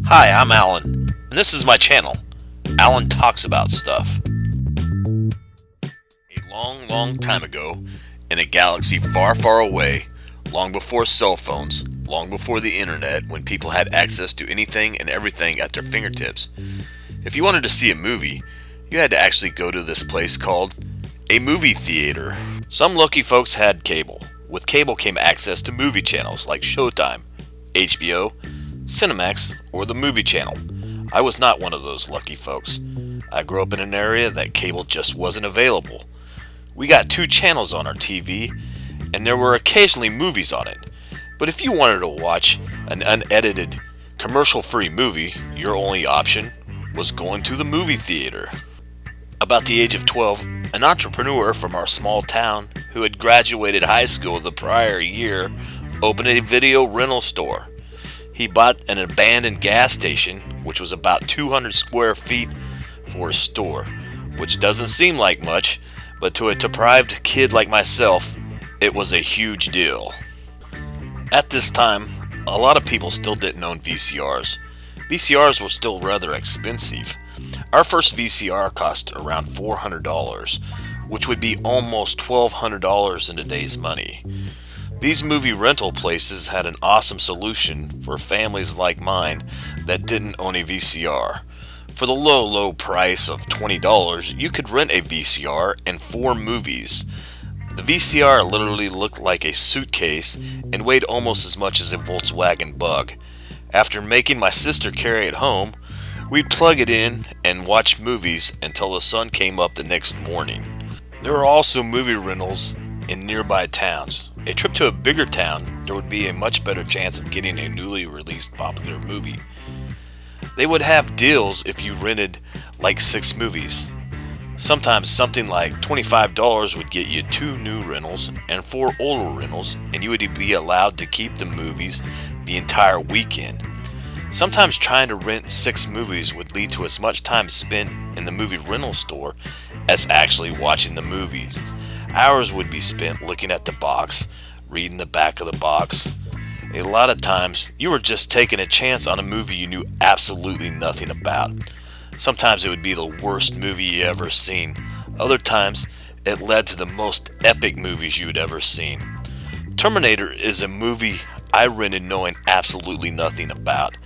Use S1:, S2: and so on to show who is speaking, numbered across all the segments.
S1: Hi, I'm Alan, and this is my channel. Alan Talks About Stuff. A long, long time ago, in a galaxy far, far away, long before cell phones, long before the internet, when people had access to anything and everything at their fingertips, if you wanted to see a movie, you had to actually go to this place called a movie theater. Some lucky folks had cable. With cable came access to movie channels like Showtime, HBO, Cinemax, or the Movie Channel. I was not one of those lucky folks. I grew up in an area that cable just wasn't available. We got 2 channels on our TV, and there were occasionally movies on it. But if you wanted to watch an unedited, commercial-free movie, your only option was going to the movie theater. About the age of 12, an entrepreneur from our small town who had graduated high school the prior year opened a video rental store. He bought an abandoned gas station, which was about 200 square feet for a store, which doesn't seem like much, but to a deprived kid like myself, it was a huge deal. At this time, a lot of people still didn't own VCRs. VCRs were still rather expensive. Our first VCR cost around $400, which would be almost $1,200 in today's money. These movie rental places had an awesome solution for families like mine that didn't own a VCR. For the low, low price of $20, you could rent a VCR and 4 movies. The VCR literally looked like a suitcase and weighed almost as much as a Volkswagen Bug. After making my sister carry it home, we'd plug it in and watch movies until the sun came up the next morning. There were also movie rentals in nearby towns. A trip to a bigger town, there would be a much better chance of getting a newly released popular movie. They would have deals if you rented like 6 movies. Sometimes something like $25 would get you 2 new rentals and 4 older rentals, and you would be allowed to keep the movies the entire weekend. Sometimes trying to rent 6 movies would lead to as much time spent in the movie rental store as actually watching the movies. Hours would be spent looking at the box, reading the back of the box. A lot of times, you were just taking a chance on a movie you knew absolutely nothing about. Sometimes it would be the worst movie you ever seen. Other times, it led to the most epic movies you'd ever seen. Terminator is a movie I rented knowing absolutely nothing about.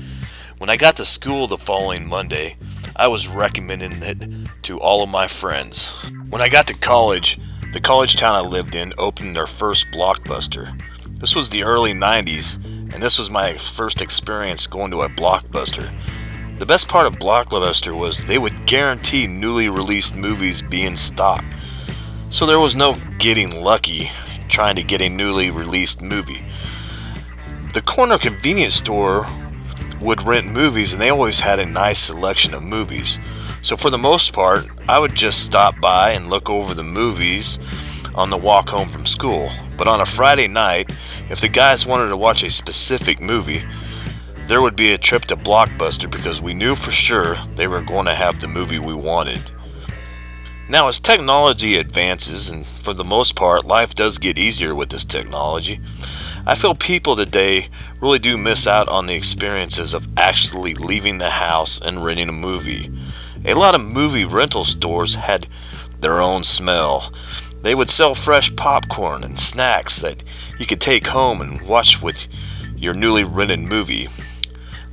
S1: When I got to school the following Monday, I was recommending it to all of my friends. When I got to college, the college town I lived in opened their first Blockbuster. This was the early 90s, and this was my first experience going to a Blockbuster. The best part of Blockbuster was they would guarantee newly released movies be in stock. So there was no getting lucky trying to get a newly released movie. The corner convenience store would rent movies, and they always had a nice selection of movies. So for the most part, I would just stop by and look over the movies on the walk home from school. But on a Friday night, if the guys wanted to watch a specific movie, there would be a trip to Blockbuster because we knew for sure they were going to have the movie we wanted. Now, as technology advances, and for the most part, life does get easier with this technology, I feel people today really do miss out on the experiences of actually leaving the house and renting a movie. A lot of movie rental stores had their own smell. They would sell fresh popcorn and snacks that you could take home and watch with your newly rented movie.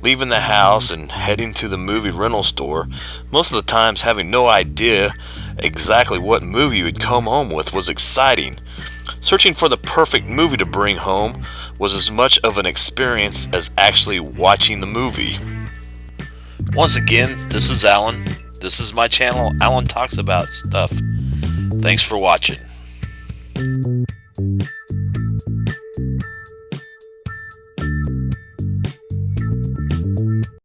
S1: Leaving the house and heading to the movie rental store, most of the times having no idea exactly what movie you would come home with, was exciting. Searching for the perfect movie to bring home was as much of an experience as actually watching the movie. Once again, this is Alan. This is my channel, Alan Talks About Stuff. Thanks for watching.